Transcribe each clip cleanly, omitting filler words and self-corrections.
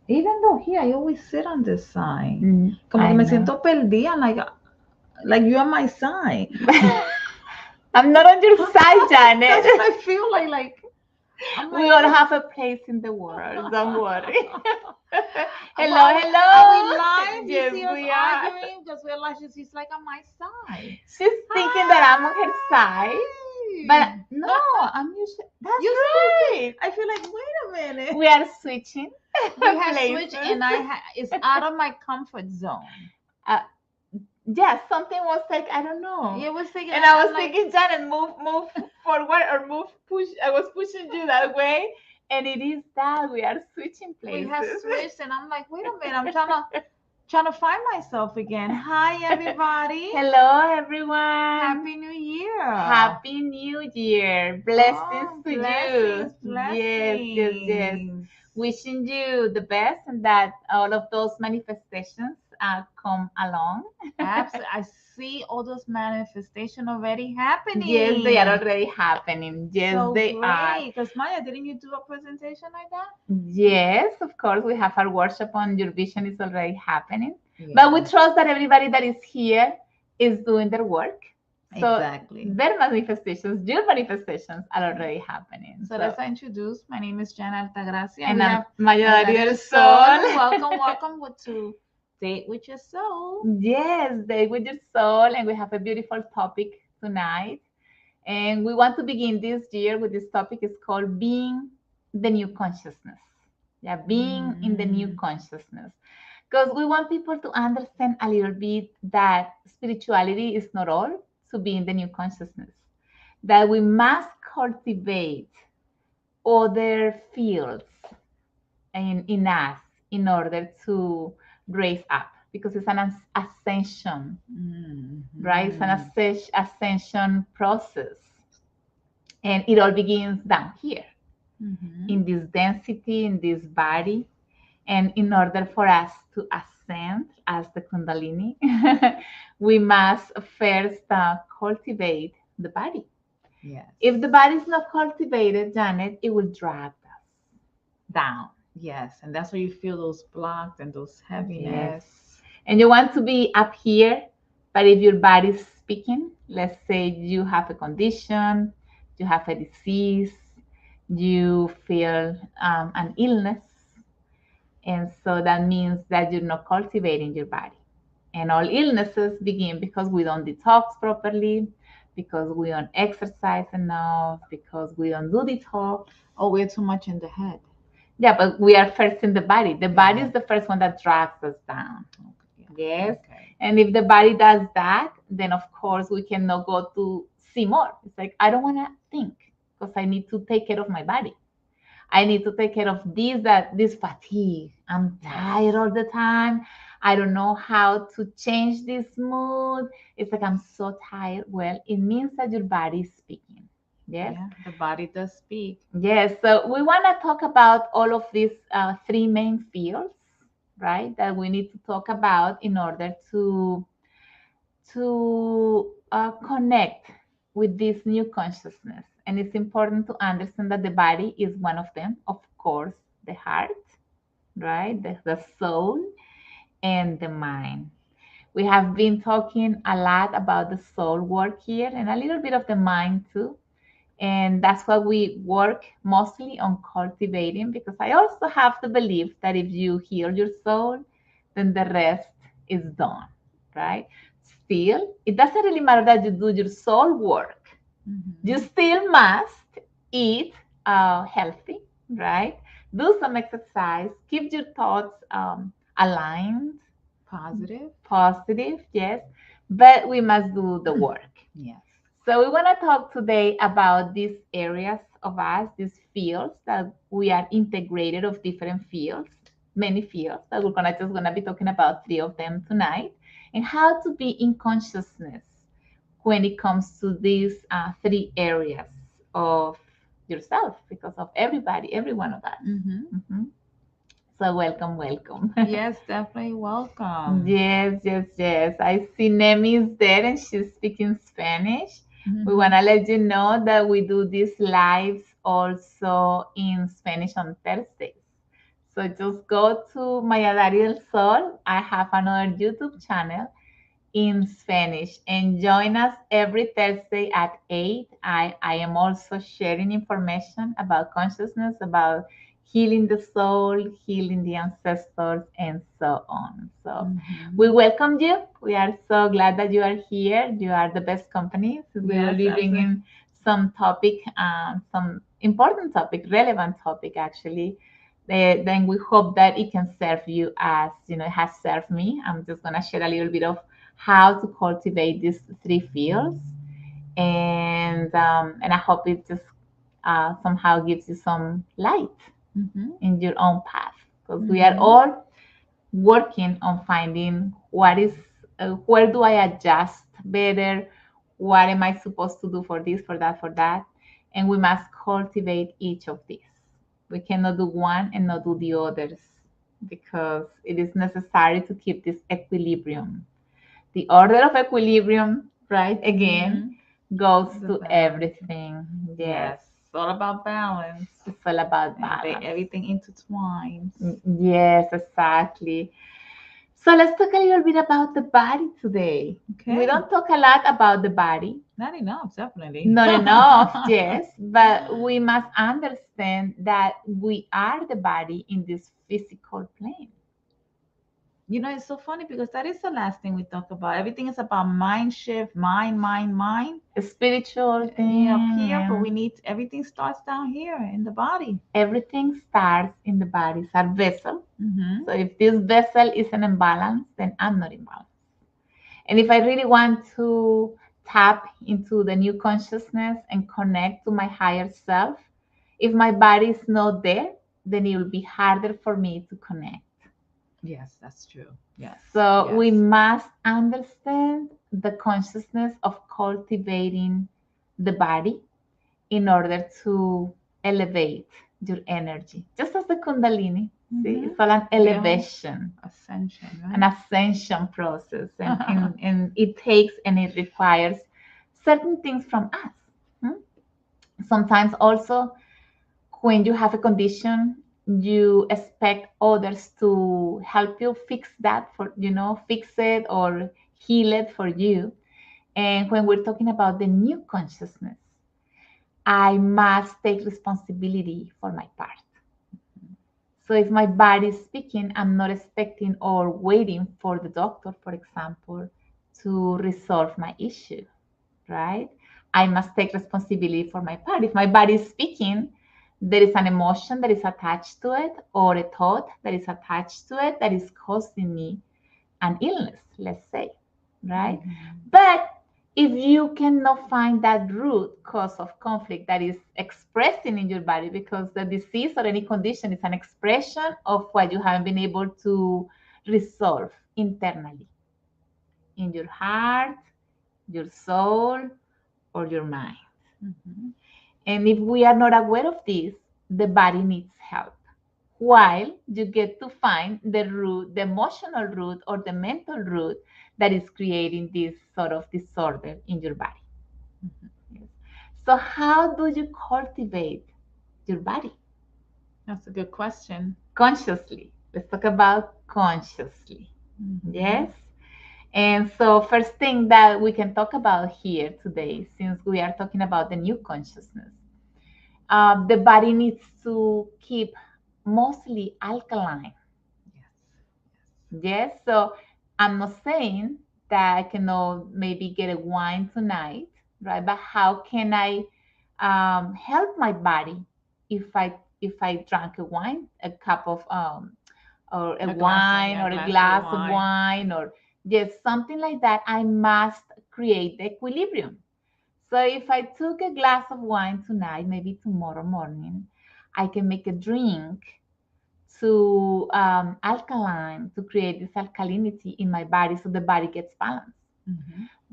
Even though here I always sit on this side. Como I que me know. siento perdida, like you're on my side. I'm not on your side, Janet. That's what I feel like. I'm We like, all oh. have a place in the world. Don't worry. But Hello, are we hello. live? You Yes, see us we are. arguing because we're like, she's like on my side. She's thinking that I'm on her side, but Hi. no, I'm usually. That's You see, right. I feel like, wait a minute. We are switching We have places. switched, and it's out of my comfort zone. Uh, yeah, something was like I don't know, You was thinking, and I I'm was like, thinking, Janet, move forward or move push. I was pushing you that way, and it is that we are switching we have places. switched, and I'm like, wait a minute, I'm trying to find myself again. Hi, everybody. Hello, everyone. Happy New Year. Happy New Year. Blessings Oh, to you. blessings, Yes, yes, yes. blessings. Wishing you the best and that all of those manifestations come along. Absolutely. I see all those manifestation already Yes, they are happening. already happening. Yes, So they are. great. Because Maya, didn't you do a presentation like that? Yes, of course, we have our workshop on your vision is already happening. Yeah. But we trust that everybody that is here is doing their work. So Exactly. their manifestations, your manifestations are already happening. So let's introduce. My name is Jan Altagracia. And We I'm have Maya Maria Ariel Sol. Sol. Welcome to Date with Your Soul. Yes, Date with Your Soul. And we have a beautiful topic tonight. And we want to begin this year with this topic. It's called Being the New Consciousness. Yeah, being in the new consciousness. Because we want people to understand a little bit that spirituality is not all to be in the new consciousness, that we must cultivate other fields in us in order to raise up because it's an ascension, right? It's an ascension process. And it all begins down here in this density, in this body. And in order for us to ascend as the Kundalini, we must first cultivate the body. Yes. If the body is not cultivated, Janet, it will drag us down. Yes, and that's where you feel those blocks and those heaviness. Yes. And you want to be up here, but if your body is speaking, let's say you have a condition, you have a disease, you feel an illness, and so that means that you're not cultivating your body. And all illnesses begin because we don't detox properly, because we don't exercise enough, because we don't do detox. Oh, we're too much in the head. Yeah, but we are first in the body. The body is the first one that drags us down. Yes. Okay. And if the body does that, then of course we cannot go to see more. It's like, I don't want to think because I need to take care of my body. I need to take care of this fatigue. I'm tired all the time. I don't know how to change this mood. It's like I'm so tired. Well, it means that your body is speaking. Yes. Yeah, the body does speak. Yes. So we want to talk about all of these three main fields, right? That we need to talk about in order to connect with this new consciousness. And it's important to understand that the body is one of them, of course, the heart, right? The soul and the mind. We have been talking a lot about the soul work here and a little bit of the mind too. And that's what we work mostly on cultivating because I also have the belief that if you heal your soul, then the rest is done, right? Still, it doesn't really matter that you do your soul work. You still must eat healthy, right? Do some exercise, keep your thoughts aligned, positive, yes, but we must do the work. Yes. So we want to talk today about these areas of us, these fields that we are integrated of different fields, many fields that we're gonna be talking about three of them tonight, and how to be in consciousness when it comes to these three areas of yourself, because of everybody, every one of us. So welcome. Yes, definitely welcome. Yes. I see Nemi is there and she's speaking Spanish. We want to let you know that we do these lives also in Spanish on Thursdays. So just go to Maya Dario del Sol. I have another YouTube channel in Spanish and join us every Thursday at 8. I am also sharing information about consciousness, about healing the soul, healing the ancestors, and so on. So we welcome you. We are so glad that you are here. You are the best company. So we will be bringing some topic, some important topic, relevant topic actually. Then we hope that it can serve you as it has served me. I'm just gonna share a little bit of how to cultivate these three fields, and I hope it just somehow gives you some light in your own path, because we are all working on finding what is where do I adjust better, what am I supposed to do for this, for that, for that, and we must cultivate each of these. We cannot do one and not do the others, because it is necessary to keep this equilibrium. The order of equilibrium, right, again, goes to everything. Yes. It's all about balance. It's all about balance. Everything intertwines. Yes, exactly. So let's talk a little bit about the body today. Okay. We don't talk a lot about the body. Not enough, definitely. Not enough, yes. But we must understand that we are the body in this physical plane. It's so funny because that is the last thing we talk about. Everything is about mind shift, mind. A spiritual thing. Up here, but everything starts down here in the body. Everything starts in the body. It's our vessel. So if this vessel is an imbalance, then I'm not in balance. And if I really want to tap into the new consciousness and connect to my higher self, if my body is not there, then it will be harder for me to connect. Yes, that's true. Yes. So we must understand the consciousness of cultivating the body in order to elevate your energy. Just as the Kundalini, see, it's all an elevation, ascension, right? An ascension process, and it takes and it requires certain things from us. Sometimes also, when you have a condition, you expect others to help you fix that fix it or heal it for you. And when we're talking about the new consciousness, I must take responsibility for my part. So if my body is speaking, I'm not expecting or waiting for the doctor, for example, to resolve my issue, right? I must take responsibility for my part. If my body is speaking, there is an emotion that is attached to it, or a thought that is attached to it that is causing me an illness, let's say, right? But if you cannot find that root cause of conflict that is expressing in your body, because the disease or any condition is an expression of what you haven't been able to resolve internally in your heart, your soul, or your mind. And if we are not aware of this, the body needs help, while you get to find the root, the emotional root or the mental root that is creating this sort of disorder in your body. Yes. So how do you cultivate your body? That's a good question. Consciously. Let's talk about consciously. Yes. And so first thing that we can talk about here today, since we are talking about the new consciousness, the body needs to keep mostly alkaline. Yes. So I'm not saying that I cannot maybe get a wine tonight, right? But how can I help my body if I drank a wine, a cup of or a wine, or a glass of wine, or just something like that? I must create the equilibrium. So if I took a glass of wine tonight, maybe tomorrow morning, I can make a drink to alkaline, to create this alkalinity in my body so the body gets balanced.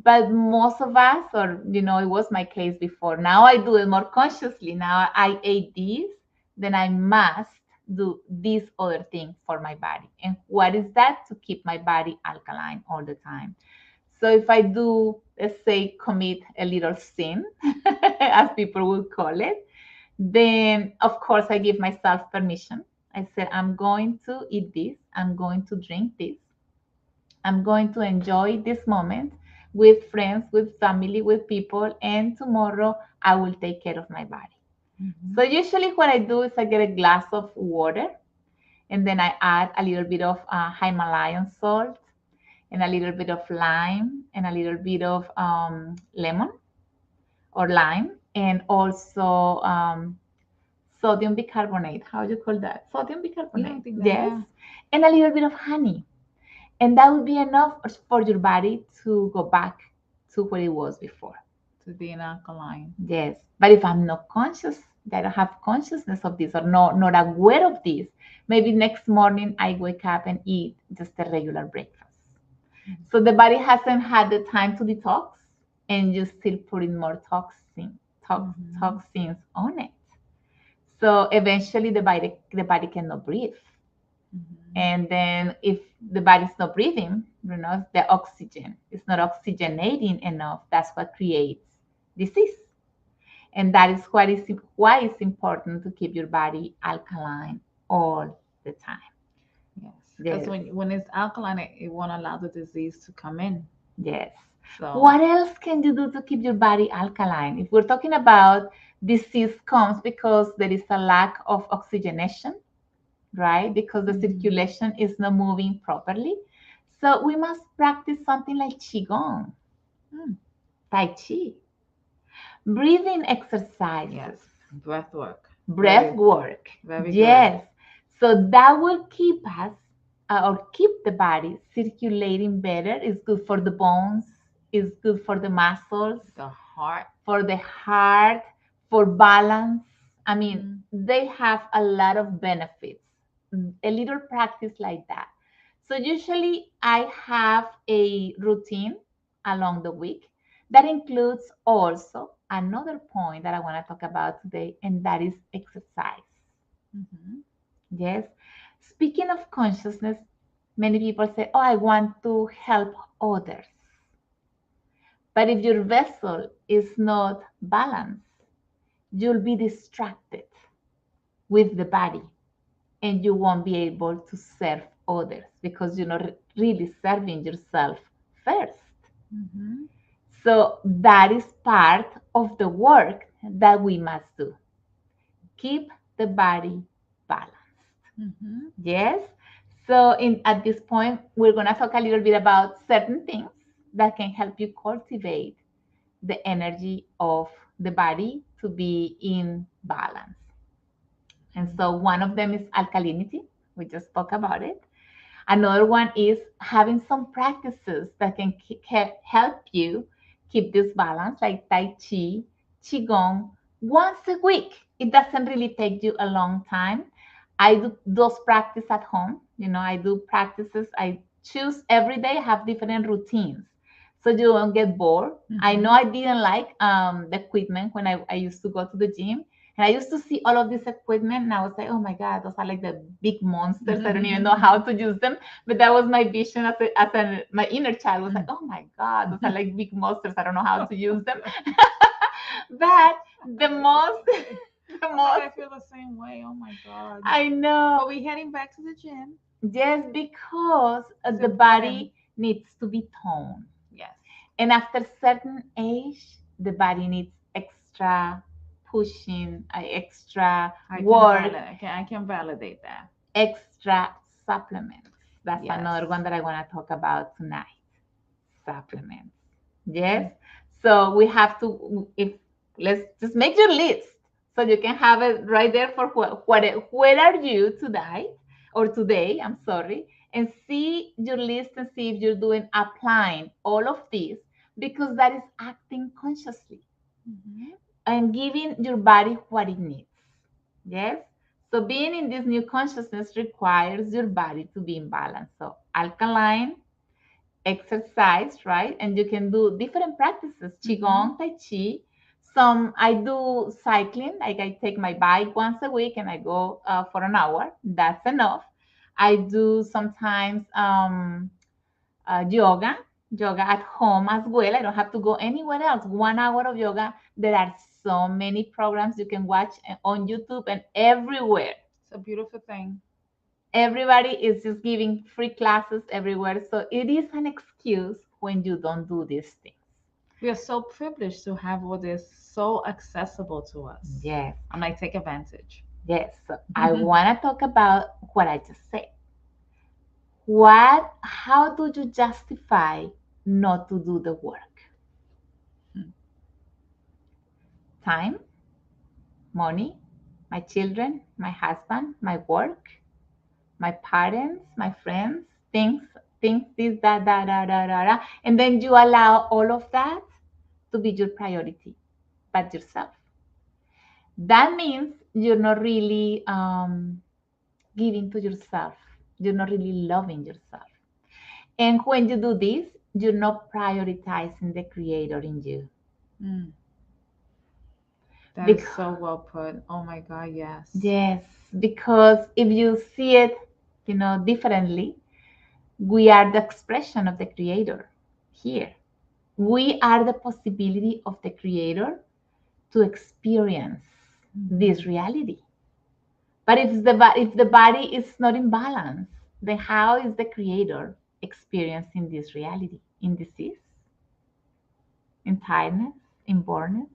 But most of us, or it was my case before, now I do it more consciously. Now I ate this, then I must do this other thing for my body. And what is that? To keep my body alkaline all the time. So if I do, let's say, commit a little sin, as people would call it, then of course I give myself permission I said, I'm going to eat this, I'm going to drink this, I'm going to enjoy this moment with friends, with family, with people, and tomorrow I will take care of my body. Mhm. So usually what I do is I get a glass of water and then I add a little bit of Himalayan salt and a little bit of lime and a little bit of lemon or lime and also sodium bicarbonate. How do you call that? Sodium You bicarbonate. don't think that, Yes. yeah. And a little bit of honey. And that would be enough for your body to go back to where it was before. To be an alkaline. Yes. But if I'm not conscious, I don't have consciousness of this or not aware of this, maybe next morning I wake up and eat just a regular breakfast. So the body hasn't had the time to detox and you're still putting more toxins on it. So eventually the body cannot breathe. Mhm. And then if the body's not breathing, the oxygen is not oxygenating enough. That's what creates disease. And that is why it's important to keep your body alkaline all the time. Yes. Because Yes. when it's alkaline, it won't allow the disease to come in. Yes. So What else can you do to keep your body alkaline? If we're talking about disease comes because there is a lack of oxygenation, right? Because the Mhm. circulation is not moving properly. So we must practice something like Qigong, Mm. Tai Chi, breathing exercises, Yes. Breath work. breath work. Very good. Yes. So that will keep us or keep the body circulating better. It's good for the bones, it's good for the muscles, The heart. for the heart, for balance. I mean, they have a lot of benefits. A little practice like that. So usually I have a routine along the week that includes also another point that I want to talk about today, and that is exercise. Mhm. Yes. Speaking of consciousness, many people say, oh, I want to help others. But if your vessel is not balanced, you'll be distracted with the body and you won't be able to serve others because you're not really serving yourself first. Mhm. So that is part of the work that we must do. Keep the body balanced. Mhm. Yes. So at this point, we're going to talk a little bit about certain things that can help you cultivate the energy of the body to be in balance. And so one of them is alkalinity. We just spoke about it. Another one is having some practices that can help you keep this balance, like Tai Chi, Qigong, once a week. It doesn't really take you a long time. I do those practice at home. I do practices. I choose every day, have different routines. So you don't get bored. I know I didn't like the equipment when I used to go to the gym. And I used to see all of this equipment and I was like, oh my God, those are like the big monsters. I don't even know how to use them. But that was my vision my inner child was like, oh my God, those are like big monsters. I don't know how to use them. But the most, the I most, feel the same way. Oh my God. I know. But we heading back to the gym. Just because It's the important. body needs to be toned. Yes. And after certain age, the body needs extra pushing, extra work, I can validate that. extra supplements. That's Yes. another one that I want to talk about tonight. Supplements. Yes. So we have to, if let's just make your list so you can have it right there for where are you today or today, I'm sorry, and see your list and see if you're doing applying all of these because that is acting consciously and giving your body what it needs. Yes. So being in this new consciousness requires your body to be in balance. So alkaline, exercise, right? And you can do different practices, qigong, tai chi. Some I do cycling, like I take my bike once a week and I go for an hour. That's enough. I do sometimes yoga at home as well. I don't have to go anywhere else. 1 hour of yoga. There are so many programs you can watch on YouTube and everywhere. It's a beautiful thing. Everybody is just giving free classes everywhere. So it is an excuse when you don't do these things. We are so privileged to have all this so accessible to us. Yes, I'm like, take advantage. yes. So I want to talk about what I just said. How do you justify not to do the work? Hmm. Time, money, my children, my husband, my work, my parents, my friends, things, this, that. And then you allow all of that to be your priority, but yourself. That means you're not really giving to yourself. You're not really loving yourself. And when you do this, you're not prioritizing the creator in you. Mm, that is Because, so well put. Oh my God, yes. yes, because if you see it, differently, we are the expression of the creator here. We are the possibility of the creator to experience this reality. But if the body is not in balance, then how is the creator experiencing this reality? In disease, in tiredness, in boredom?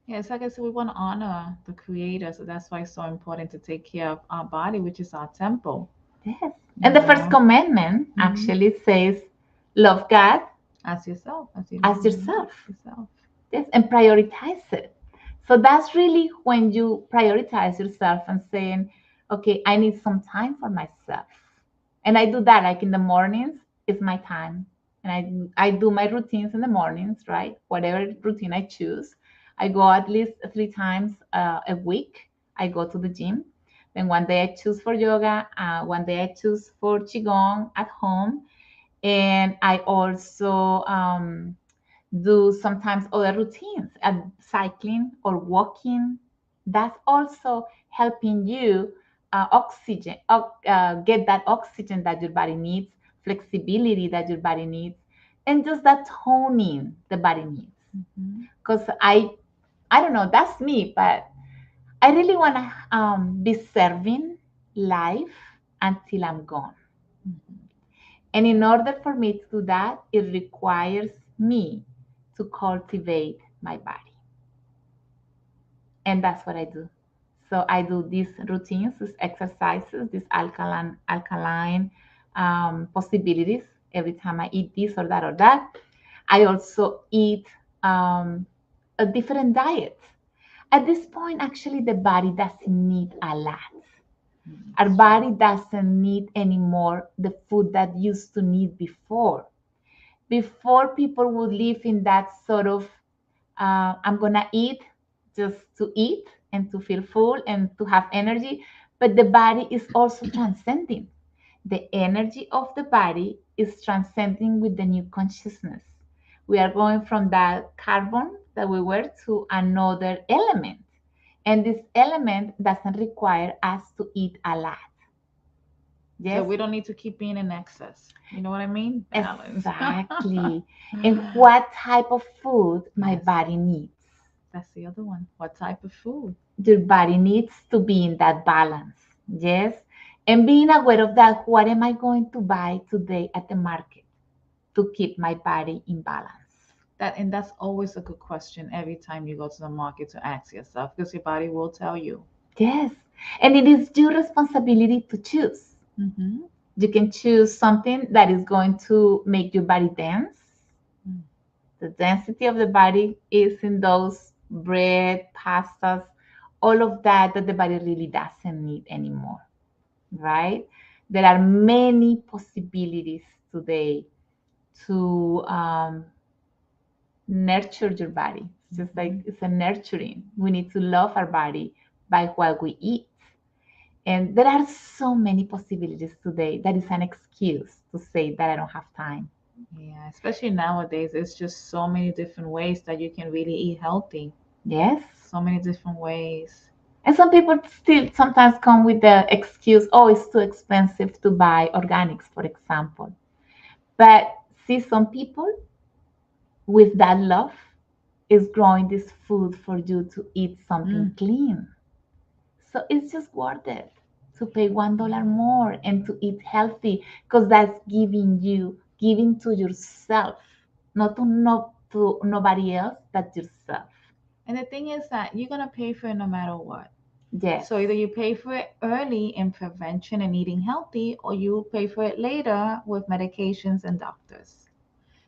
Yes, like I said, we want to honor the creator. So that's why it's so important to take care of our body, which is our temple. Yes. And the first know? commandment actually says, love God As yourself, as yourself. yourself. Yes, and prioritize it. So that's really when you prioritize yourself and saying, okay, I need some time for myself. And I do that like in the mornings, it's my time. And I do my routines in the mornings, right? Whatever routine I choose. I go at least 3 times a week. I go to the gym. Then one day I choose for yoga. One day I choose for Qigong at home. And I also do sometimes other routines, cycling or walking. That's also helping you get that oxygen that your body needs, flexibility that your body needs, and just that toning the body needs. Because I don't know, that's me, but I really want to be serving life until I'm gone. And in order for me to do that, it requires me to cultivate my body. And that's what I do. So I do these routines, these exercises, these alkaline possibilities every time I eat this or that or that. I also eat a different diet. At this point, actually, the body doesn't need a lot. Our body doesn't need anymore the food that used to need before. Before, people would live in that sort of I'm gonna eat just to eat and to feel full and to have energy, but the body is also transcending. The energy of the body is transcending with the new consciousness. We are going from that carbon that we were to another element, and this element doesn't require us to eat a lot. So Yes, we don't need to keep being in excess. You know what I mean? Balance. exactly. And what type of food my Yes. body needs. That's the other one. What type of food? Your body needs to be in that balance. Yes. And being aware of that, what am I going to buy today at the market to keep my body in balance? That's always a good question every time you go to the market to ask yourself, because your body will tell you. Yes. And it is your responsibility to choose. Mm-hmm. You can choose something that is going to make your body dance. The density of the body is in those bread, pastas, all of that the body really doesn't need anymore, right? There are many possibilities today to nurture your body. It's just like it's a nurturing. We need to love our body by what we eat. And there are so many possibilities today. That is an excuse to say that I don't have time. Yeah, especially nowadays, it's just so many different ways that you can really eat healthy. Yes. So many different ways. And some people still sometimes come with the excuse, oh, it's too expensive to buy organics, for example. But see, some people with that love is growing this food for you to eat something clean, So it's just worth it to pay $1 more and to eat healthy, because that's giving to yourself, not to nobody else but yourself. And the thing is that you're gonna pay for it no matter what. Yes. So either you pay for it early in prevention and eating healthy, or you pay for it later with medications and doctors.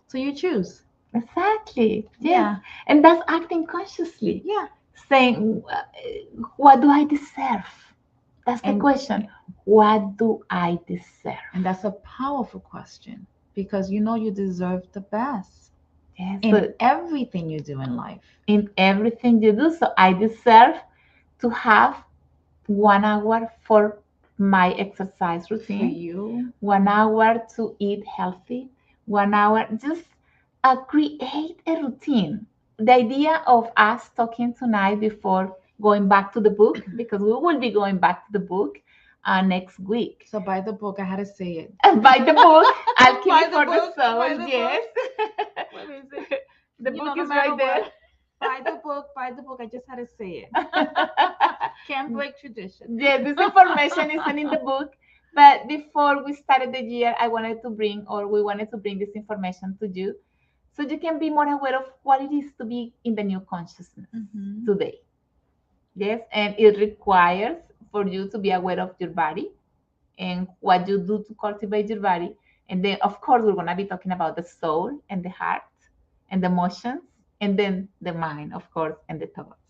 So you choose. Exactly. Yes. Yeah. And that's acting consciously. Yeah. Saying, what do I deserve? That's the And- question. What do I deserve? And that's a powerful question because you know you deserve the best Yes. in So everything you do in life. in everything you do. So I deserve to have 1 hour for my exercise For routine, you. 1 hour to eat healthy, 1 hour, just create a routine. The idea of us talking tonight before going back to the book, because we will be going back to the book next week. So buy the book. I had to say it. Buy the book, Buy Alchemy the for book, the buy Soul. the Yes. What is it? The You book know, no is matter right there. what. Buy the book, buy the book. I just had to say it. Can't break tradition. Yeah, this information isn't in the book. But before we started the year, we wanted to bring this information to you so you can be more aware of what it is to be in the new consciousness Mhm. today. Yes, and it requires for you to be aware of your body and what you do to cultivate your body. And then, of course, we're going to be talking about the soul and the heart and the emotions, and then the mind, of course, and the thoughts.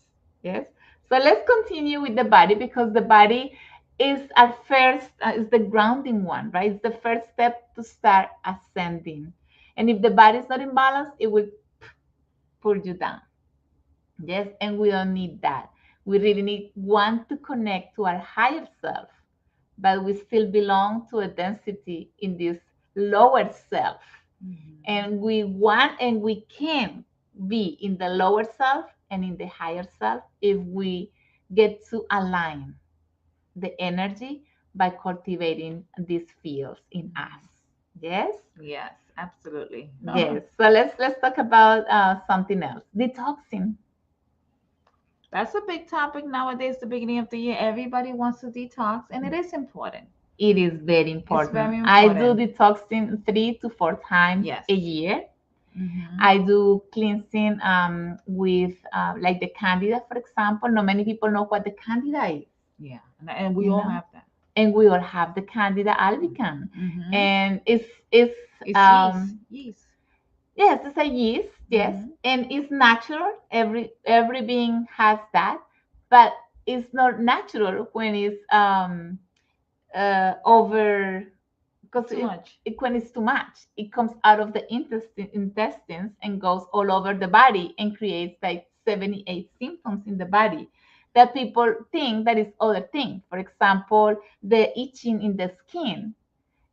Yes. So let's continue with the body, because the body is at first is the grounding one, right? It's the first step to start ascending. And if the body is not in balance, it will pull you down. Yes, and we don't need that. We really want to connect to our higher self, but we still belong to a density in this lower self. Mhm. And we want and we can be in the lower self and in the higher self if we get to align the energy by cultivating these fields in us. Yes. Yes, absolutely. Yes. So let's talk about something else. Detoxing. That's a big topic nowadays, the beginning of the year. Everybody wants to detox, and it is important. It is very important. very I do important. detoxing 3 to 4 times Yes. a year. Mhm. I do cleansing with like the candida, for example. Not many people know what the candida is. Yeah, and we You all know? have that. And we all have the candida albicans. Mhm. And it's It's yeast. yes, it's a yeast, yes. Mhm. And it's natural. Every being has that, but it's not natural when it's over, because Too much. when it's too much, it comes out of the intestines and goes all over the body and creates like 78 symptoms in the body that people think that is other thing. For example, the itching in the skin,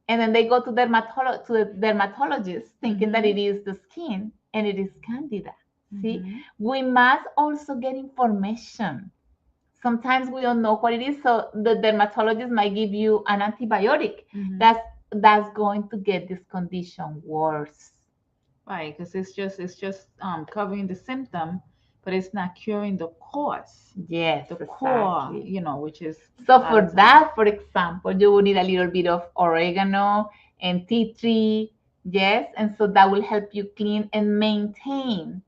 and then they go to the dermatologist thinking that it is the skin, and it is candida. See, Mhm. we must also get information. Sometimes we don't know what it is, so the dermatologist might give you an antibiotic Mhm. that's going to get this condition worse. Right, because it's just covering the symptom, but it's not curing the cause. Yes, The core, exactly. which is So a lot for of times- that, for example, you will need a little bit of oregano and tea tree. Yes, and so that will help you clean and maintain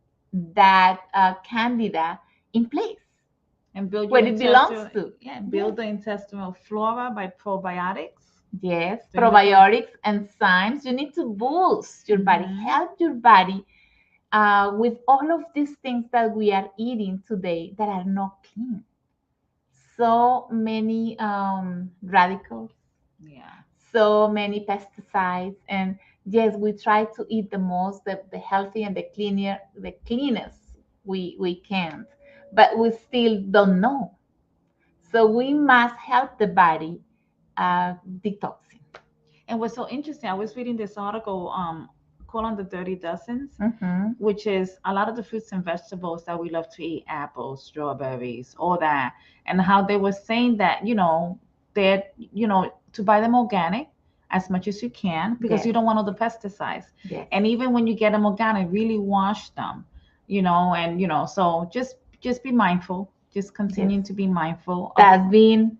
that candida in place and build where your it belongs intestinal, to. yeah, build the intestinal flora by probiotics. Yes, So you know- probiotics, enzymes. You need to boost your body, Mhm. help your body with all of these things that we are eating today that are not clean. So many radicals, Yeah. so many pesticides, and yes, we try to eat the healthy and the cleanest we can, but we still don't know. So we must help the body detoxing. And what's so interesting, I was reading this article called on the Dirty Dozens, Mm-hmm. which is a lot of the fruits and vegetables that we love to eat, apples, strawberries, all that, and how they were saying that, that, to buy them organic as much as you can because Yes. you don't want all the pesticides. Yes. And even when you get them organic, really wash them, and so just be mindful. Just continuing to be mindful of That's being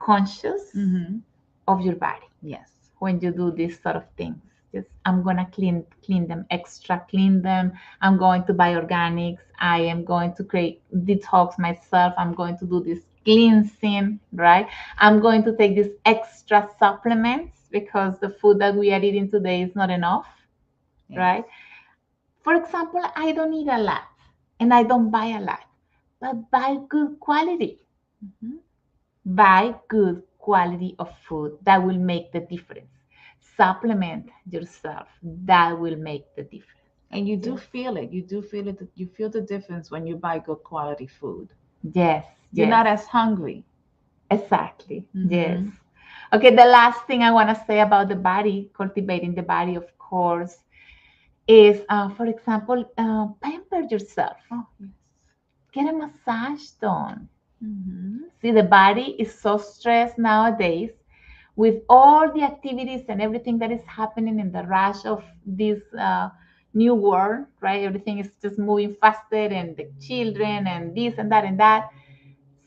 conscious Mhm. of your body Yes. when you do these sort of things. Just I'm gonna clean them, extra clean them. I'm going to buy organics. I am going to create detox myself. I'm going to do this cleansing, right? I'm going to take these extra supplements because the food that we are eating today is not enough, Yes. right? For example, I don't eat a lot and I don't buy a lot, but buy good quality. Mhm. Buy good quality of food that will make the difference. Supplement yourself, that will make the difference. And you do Yes. feel it. You do feel it. You feel the difference when you buy good quality food. Yes, You're yes, not as hungry. exactly. Yes. Mhm. Okay, the last thing I want to say about the body, cultivating the body, of course, is, for example, pamper yourself. Oh, yes. Get a massage done. Mhm. See, the body is so stressed nowadays with all the activities and everything that is happening in the rush of this new world, right? Everything is just moving faster, and the children, and this and that and that.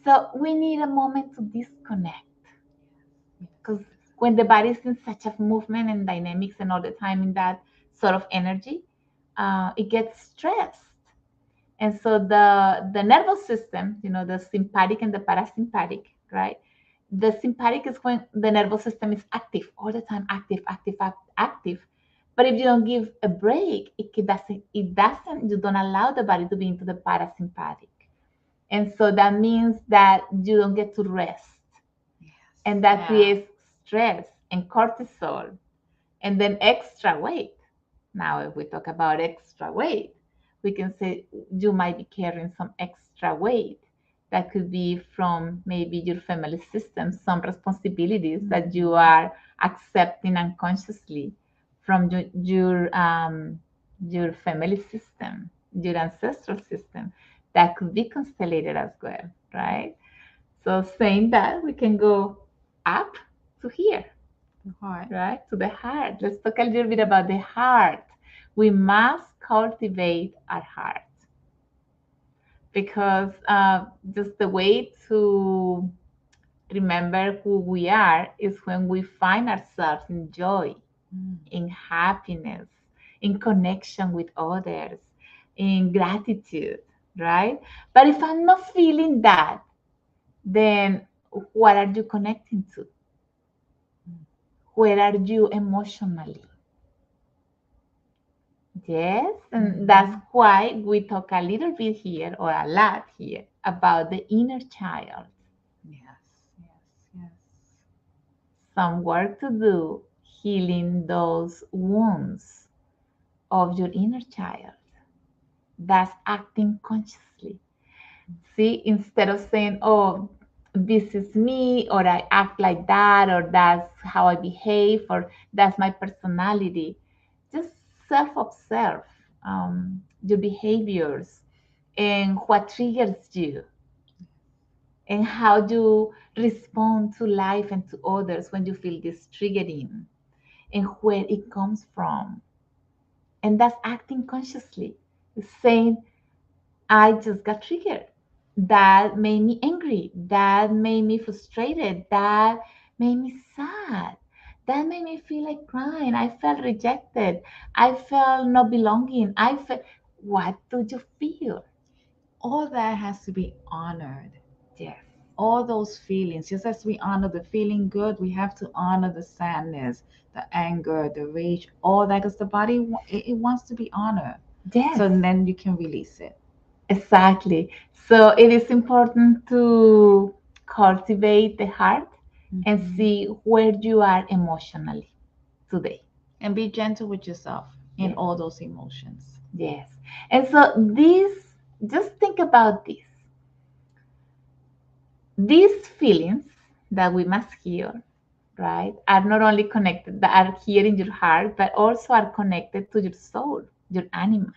So we need a moment to disconnect, because when the body is in such a movement and dynamics and all the time in that sort of energy, it gets stressed. And so the nervous system, the sympathetic and the parasympathetic, right? The sympathetic is when the nervous system is active all the time, active, active, active. But if you don't give a break, it doesn't, you don't allow the body to be into the parasympathetic. And so that means that you don't get to rest. Yes. And that Yeah. creates stress and cortisol and then extra weight. Now, if we talk about extra weight, we can say you might be carrying some extra weight. That could be from maybe your family system, some responsibilities that you are accepting unconsciously from your family system, your ancestral system. That could be constellated as well, right? So saying that, we can go up to here, The heart. right? To the heart. Let's talk a little bit about the heart. We must cultivate our heart, because just the way to remember who we are is when we find ourselves in joy, Mm. in happiness, in connection with others, in gratitude, right? But if I'm not feeling that, then what are you connecting to? Where are you emotionally? Yes, and that's why we talk a little bit here, or a lot here, about the inner child. Yes. Yes. Yes. Some work to do healing those wounds of your inner child. That's acting consciously. See, instead of saying, oh, this is me, or I act like that, or that's how I behave, or that's my personality, just self observe your behaviors and what triggers you, and how you respond to life and to others when you feel this triggering, and where it comes from. And that's acting consciously. It's saying, I just got triggered. That made me angry. That made me frustrated. That made me sad. That made me feel like crying. I felt rejected. I felt not belonging. I felt, what do you feel? All that has to be honored. Yes. All those feelings, just as we honor the feeling good, we have to honor the sadness, the anger, the rage, all that, because the body it wants to be honored. Yes. So then you can release it. Exactly. So it is important to cultivate the heart and Mhm. see where you are emotionally today. And be gentle with yourself in Yes. all those emotions. Yes. And so just think about this. These feelings that we must hear, right, are not only connected, that are here in your heart, but also are connected to your soul, your anima.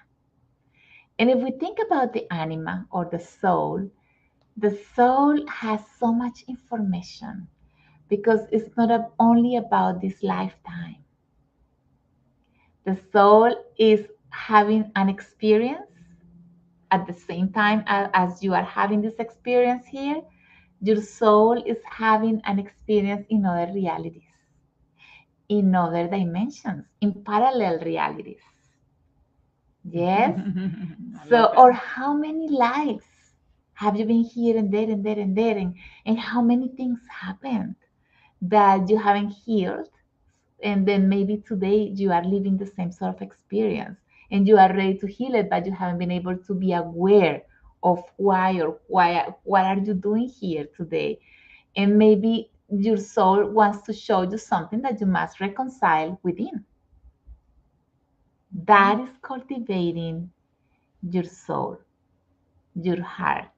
And if we think about the anima or the soul has so much information, because it's not only about this lifetime. The soul is having an experience at the same time as you are having this experience here, your soul is having an experience in other realities, in other dimensions, in parallel realities. Yes. So, or how many lives have you been here and there and there and there, and how many things happened that you haven't healed, and then maybe today you are living the same sort of experience and you are ready to heal it, but you haven't been able to be aware of why, or what are you doing here today. And maybe your soul wants to show you something that you must reconcile within. That is cultivating your soul, your heart,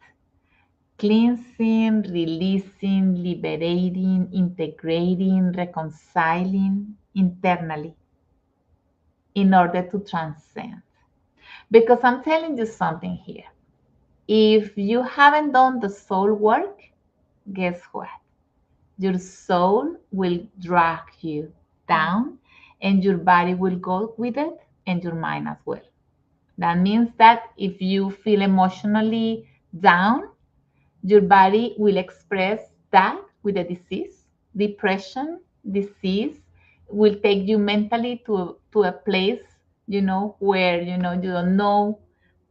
cleansing, releasing, liberating, integrating, reconciling internally in order to transcend. Because I'm telling you something here. If you haven't done the soul work, guess what? Your soul will drag you down, and your body will go with it, and your mind as well. That means that if you feel emotionally down, your body will express that with a disease. Depression, disease will take you mentally to a place, where, you don't know,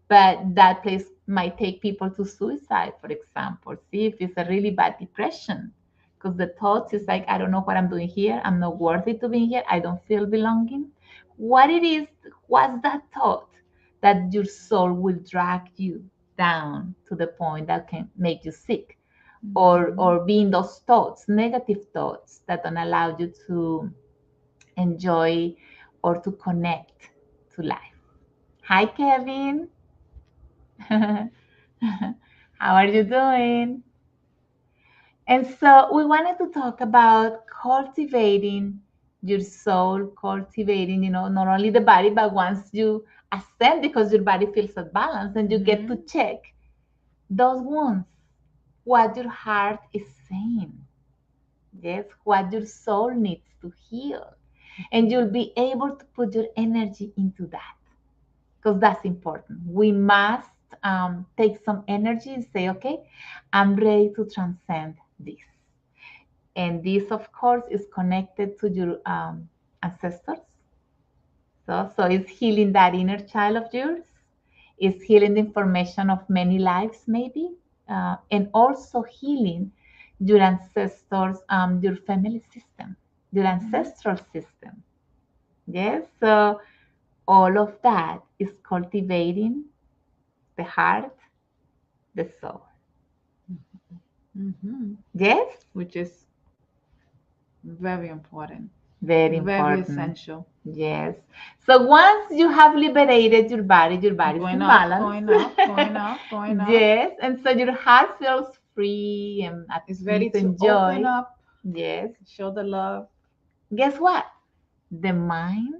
but that place might take people to suicide, for example. See, if it's a really bad depression, because the thoughts is like, I don't know what I'm doing here. I'm not worthy to be here. I don't feel belonging. What it is, what's that thought that your soul will drag you down to the point that can make you sick, or being those thoughts, negative thoughts that don't allow you to enjoy or to connect to life. Hi, Kevin. How are you doing? And so we wanted to talk about cultivating your soul, cultivating, not only the body, but once you ascend, because your body feels at balance, and you get to check those wounds, what your heart is saying. Yes, what your soul needs to heal. And you'll be able to put your energy into that, because that's important. We must take some energy and say, okay, I'm ready to transcend this. And this, of course, is connected to your ancestors. So it's healing that inner child of yours. It's healing the information of many lives, maybe, and also healing your ancestors, your family system, your ancestral system. Yes, so all of that is cultivating the heart, the soul. Yes, Which is very important. very Very important. essential. Yes. So once you have liberated your body is Going in up, balance. going up, going up, going up. Yes, and so your heart feels free and at It's ready peace to and joy. open up, Yes. show the love. Guess what? The mind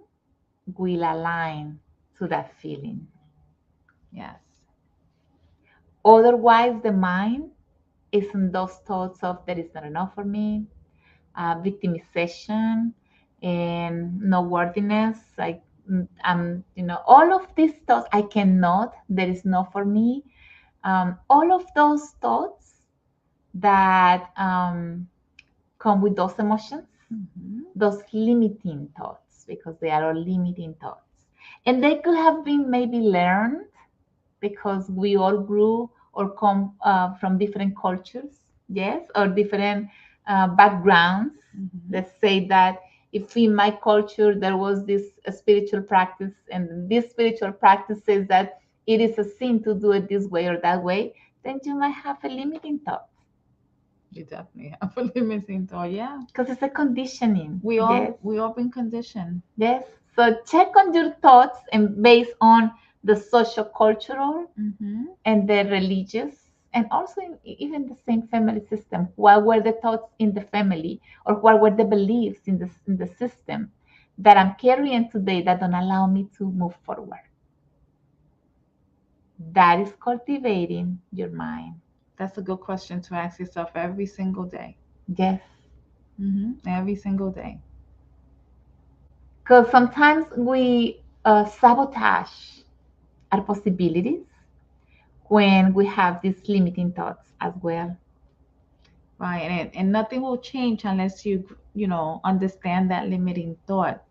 will align to that feeling. Yes. Otherwise, the mind is in those thoughts of there is not enough for me, victimization, and no worthiness. Like, all of these thoughts, I cannot, there is no for me. All of those thoughts that come with those emotions, those limiting thoughts, because they are all limiting thoughts. And they could have been maybe learned, because we all grew or come from different cultures, yes, or different backgrounds. Let's say that if in my culture there was this spiritual practice, and this spiritual practice says that it is a sin to do it this way or that way, then you might have a limiting thought. You definitely have a limiting thought. Yeah. Because it's a conditioning. We all been conditioned. Yes. So check on your thoughts, and based on the social cultural and the religious, and also even the same family system. What were the thoughts in the family, or what were the beliefs in the system that I'm carrying today that don't allow me to move forward? That is cultivating your mind. That's a good question to ask yourself every single day. Yes. Every single day. Because sometimes we sabotage our possibilities when we have these limiting thoughts as well. Right. And nothing will change unless you understand that limiting thought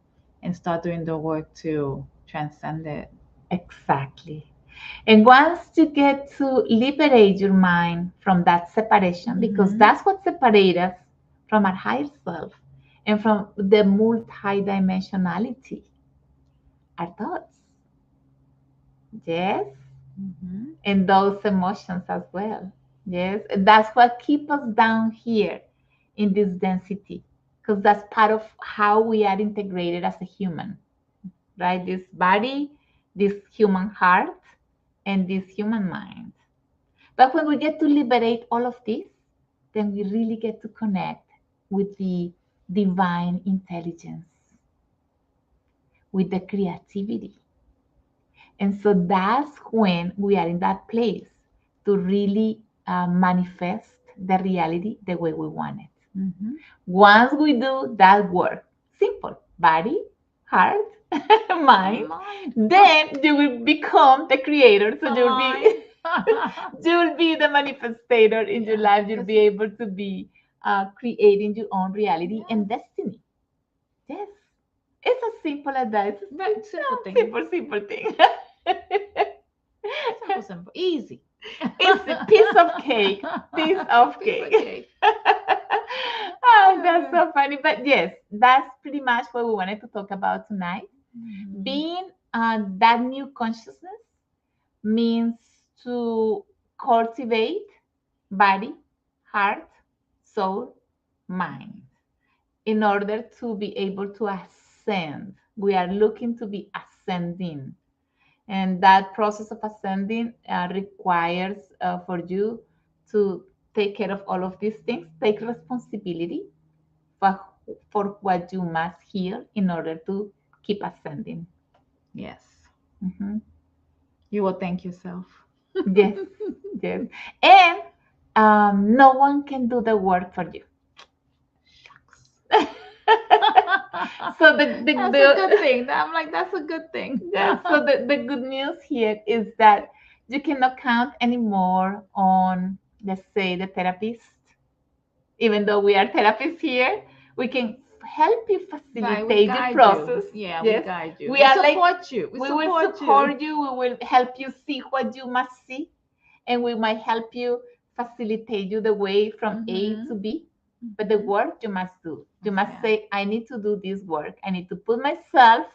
and start doing the work to transcend it. Exactly. And once you get to liberate your mind from that separation, because Mhm. that's what separates us from our higher self and from the multidimensionality, our thoughts, yes, Mhm. and those emotions as well. Yes, and that's what keeps us down here in this density, because that's part of how we are integrated as a human, right? This body, this human heart, and this human mind. But when we get to liberate all of this, then we really get to connect with the divine intelligence, with the creativity. And so that's when we are in that place to really manifest the reality the way we want it. Mhm. Once we do that work, simple, body, heart, mind, Mind. then you will become the creator. So you'll be Mind. you'll be the manifestator in your Yeah, life. You'll this be able to be creating your own reality yeah, and destiny. Yes, it's as simple as that. very simple thing. Simple thing. Simple, simple, easy. It's a piece of cake. Piece of Piece of cake. cake. Oh, that's so funny. But yes, that's pretty much what we wanted to talk about tonight. Mhm. Being that new consciousness means to cultivate body, heart, soul, mind in order to be able to ascend. We are looking to be ascending. And that process of ascending requires for you to take care of all of these things, take responsibility for, for what you must heal in order to keep ascending. Yes. Mhm. You will thank yourself. Yes, yes. And no one can do the work for you. Shucks. So That's a good thing. I'm like, that's a good thing. yeah, so the good news here is that you cannot count anymore on, let's say, the therapist. Even though we are therapists here, we can help you Right, we facilitate your guide you. process. Yeah, we Yes, guide you. we We are like, support you. We we will support you. support you, we will help you see what you must see, and we might help you facilitate you the way from A to Mhm. B. But the Mhm. work you must do. You must Yeah. say, I need to do this work. I need to put myself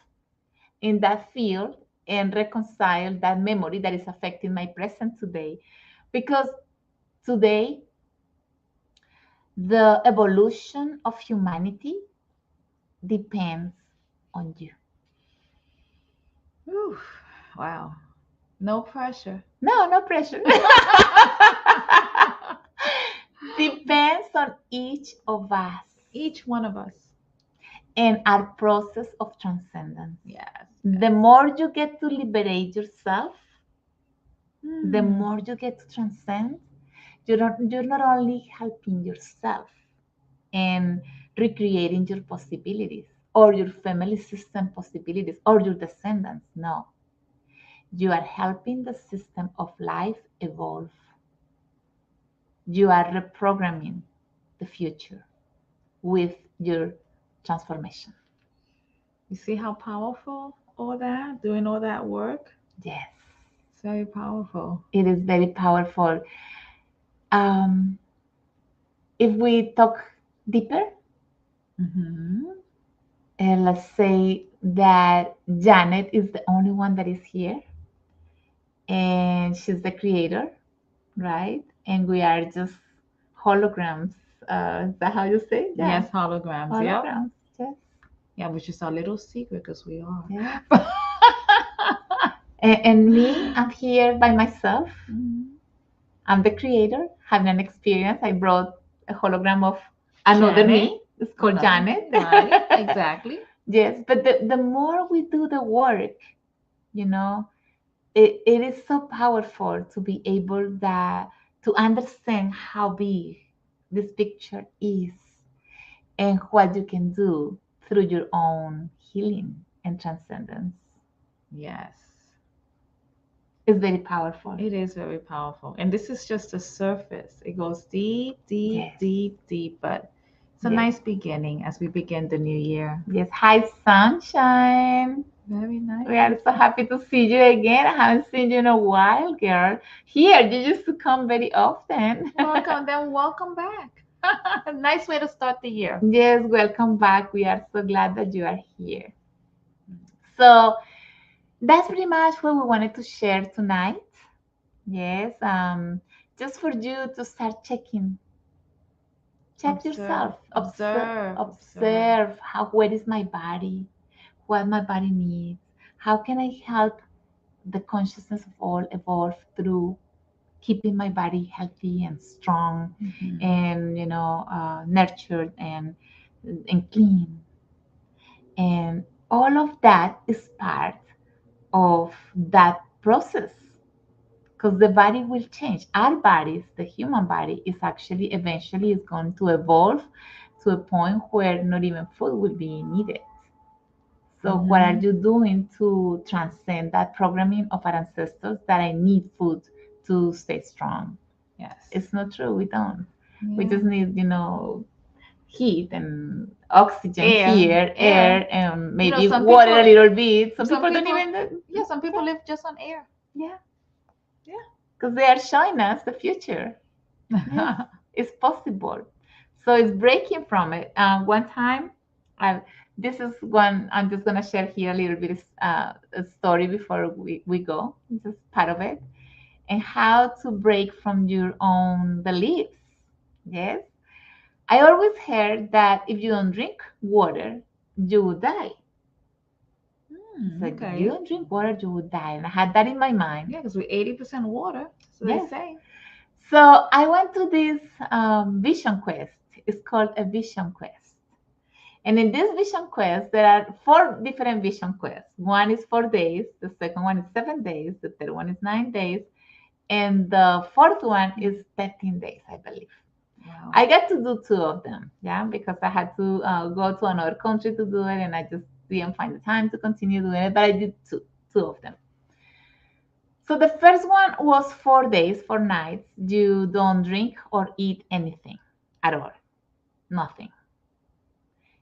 in that field and reconcile that memory that is affecting my present today. Because today, the evolution of humanity depends on you. Whew. Wow. No pressure. No, no pressure. Depends on each of us Each one of us. and our process of transcendence. Yes. The more you get to liberate yourself, the Hmm. more you get to transcend, you're not only helping yourself and recreating your possibilities or your family system possibilities or your descendants. No, you are helping the system of life evolve. You are reprogramming the future with your transformation. You see how powerful all that, doing all that work? Yes, It's very powerful. it is very powerful. Um, if we talk deeper, Hmm. let's say that Janet is the only one that is here and she's the creator, right? And we are just holograms. Is that how you say? Yeah, Yes, holograms. Yep. holograms. Yes, Yeah, which is our little secret because we are. yes. And me, I'm here by myself. Mhm. I'm the creator, having an experience. I brought a hologram of another Janet. me. It's called Another. Janet. Right. Exactly. Yes, but the more we do the work, you know, it is so powerful to be able to understand how big this picture is and what you can do through your own healing and transcendence. Yes. It's very powerful. It is very powerful. And this is just the surface. It goes deep, deep, Yes. deep, deep. But it's a Yes. nice beginning as we begin the new year. Yes. Hi, sunshine. Very nice. We are so happy to see you again. I haven't seen you in a while, girl. Here, you used to come very often. Welcome, then welcome back. Nice way to start the year. Yes, welcome back. We are so glad that you are here. So that's pretty much what we wanted to share tonight. Yes, just for you to start checking. Check yourself. Observe how, where is my body, what my body needs. How can I help the consciousness of all evolve through keeping my body healthy and strong, and nurtured and clean. And all of that is part of that process, because the body will change. Our bodies, the human body, is actually eventually is going to evolve to a point where not even food will be needed. So what are you doing to transcend that programming of our ancestors that I need food to stay strong? Yes. It's not true. We don't. We Yeah. just need, heat and oxygen Air. here, Air. and maybe some water a people- little bit. Some people don't people- even. Yeah, some people live just on air. Yeah. Yeah. Because they are showing us the future. Yes, it's possible. So it's breaking from it. One time, this is one I'm just gonna share here a little bit a story before we go. Just part of it, and how to break from your own beliefs. Yes, I always heard that if you don't drink water, you will die. So if you don't drink water, you will die, and I had that in my mind. Yeah, because we're 80% water. So Yes. they say. So I went to this vision quest. It's called a vision quest. And in this vision quest, there are 4 different vision quests. One is 4 days, the second one is 7 days, the third one is 9 days, and the fourth one is 13 days, I believe. Wow. I got to do 2 of them, yeah, because I had to go to another country to do it, and I just didn't find the time to continue doing it, but I did two of them. So the first one was 4 days, 4 nights. You don't drink or eat anything at all, nothing.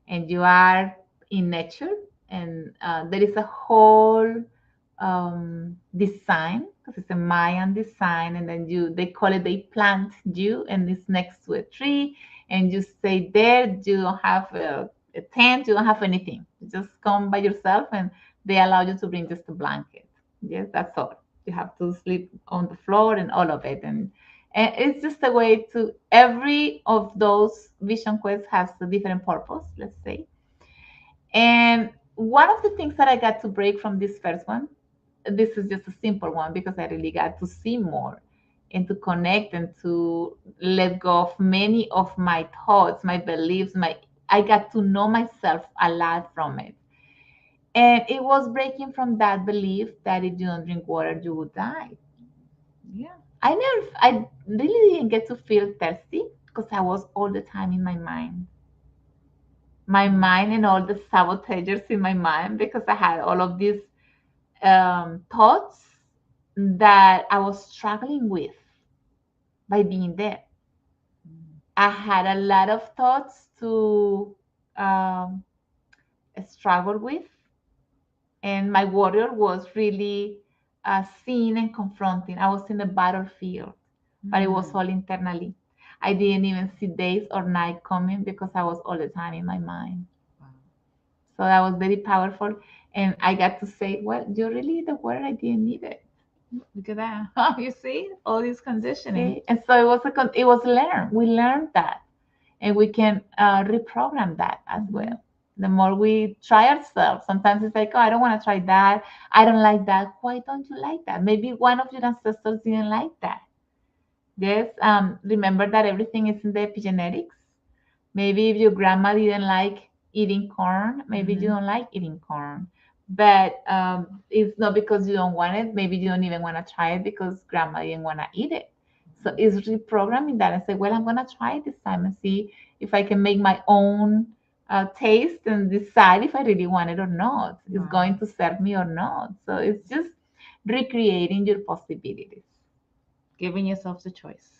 And you are in nature, and there is a whole design, because it's a Mayan design, and then they call it, they plant you, and it's next to a tree, and you stay there. You don't have a tent, you don't have anything. You just come by yourself, and they allow you to bring just a blanket. Yes, that's all. You have to sleep on the floor and all of it, and it's just a way to, every of those vision quests has a different purpose, let's say. And one of the things that I got to break from this first one, this is just a simple one because I really got to see more and to connect and to let go of many of my thoughts, my beliefs, I got to know myself a lot from it. And it was breaking from that belief that if you don't drink water, you would die. Yeah. I really didn't get to feel thirsty because I was all the time in my mind. My mind and all the sabotagers in my mind, because I had all of these thoughts that I was struggling with by being there. I had a lot of thoughts to struggle with, and my warrior was really seen and confronting. I was in the battlefield, but it was all internally. I didn't even see days or night coming because I was all the time in my mind. Wow. So that was very powerful. And I got to say, well, you really the word, I didn't need it. Look at that. You see all these conditioning. Okay? And so it was learned. We learned that, and we can reprogram that as well. The more we try ourselves, sometimes it's like, oh, I don't want to try that. I don't like that. Why don't you like that? Maybe one of your ancestors didn't like that. Yes. Remember that everything is in the epigenetics. Maybe if your grandma didn't like eating corn, maybe you don't like eating corn. But it's not because you don't want it. Maybe you don't even want to try it because grandma didn't want to eat it. So it's reprogramming that and say, well, I'm going to try it this time and see if I can make my own taste and decide if I really want it or not. It's going to serve me or not. So it's just recreating your possibilities, Giving yourself the choice.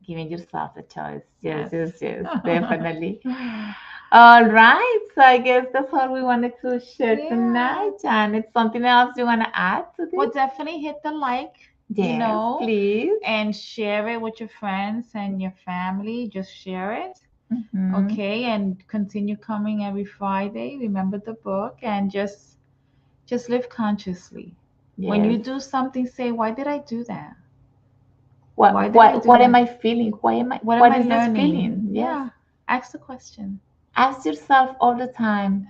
giving yourself a choice. Yes, Yes. yes, yes, definitely. All right. So I guess that's all we wanted to share Yeah. tonight. Janet, something else you want to add to Well, this? definitely hit the like, Yes, please. and share it with your friends and your family. Just share it. Mhm. Okay, and continue coming every Friday. Remember the book and just live consciously. When you Yes. do something, say, why did I do that? What Why did I what do what am that? I feeling? Why am I What am what I is this learning? feeling? Yes. Yeah. Ask the question. Ask yourself all the time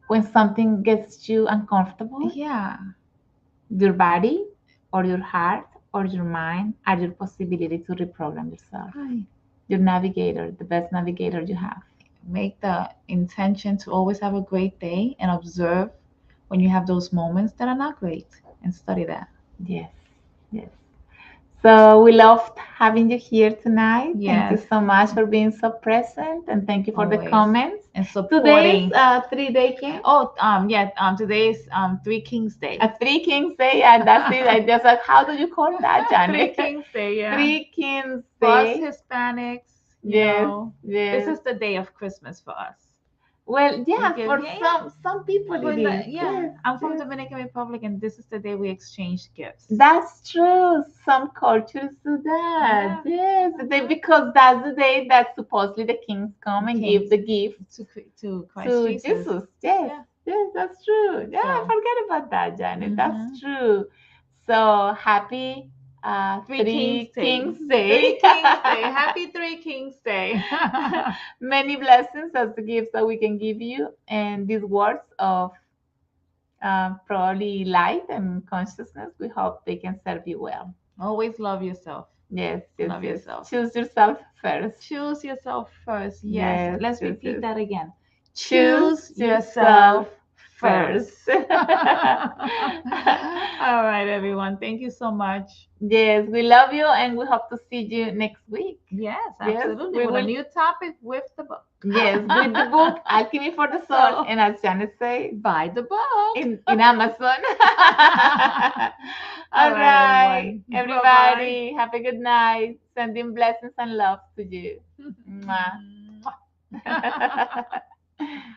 when something gets you uncomfortable, Yeah. your body or your heart or your mind are your possibility to reprogram yourself. Right. Your navigator, the best navigator you have. Make the intention to always have a great day and observe when you have those moments that are not great and study that. Yes. Yes. So we loved having you here tonight. Thank you Yes. so much for being so present and thank you for the Always. comments. And Today's supporting. 3-day camp. Oh, yeah. Today's Three Kings Day. A Three Kings Day, yeah, that's it. I just like, how do you call that, Three Janet? Kings Day. Yeah. Three Kings For us Day. Hispanics, Yes, this yes. is the day of Christmas for us. Well, yeah, give- for yeah, some people For it the- is. yeah, Yes, I'm from yes. Dominican Republic, and this is the day we exchange gifts. That's true. Some cultures do that. Yeah. Yes, because that's the day that supposedly the kings come and give Kings. the gift to Christ to Jesus. Jesus. Yes, Yeah. yes, that's true. Yeah, I So, forget about that, Janet. mhm. That's true. So happy Three Kings Day. Three Kings Day. Happy Three Kings Day. Many blessings as the gifts that we can give you, and these words of probably light and consciousness. We hope they can serve you well. Always love yourself. Yes, yes, Love yes. yourself. Choose yourself first. Choose yourself first. Yes. Yes, Let's yes, repeat yes. that again. Choose yourself first. All right, everyone. Thank you so much. Yes, we love you and we hope to see you next week. Yes, Yes, absolutely. we With a will. new topic with the book. Yes, with the book Alchemy for the Soul, So, and as Janet say, buy the book. in Amazon. All All right, right, everyone. everybody, have a good night. Sending blessings and love to you. Mwah. Bye-bye.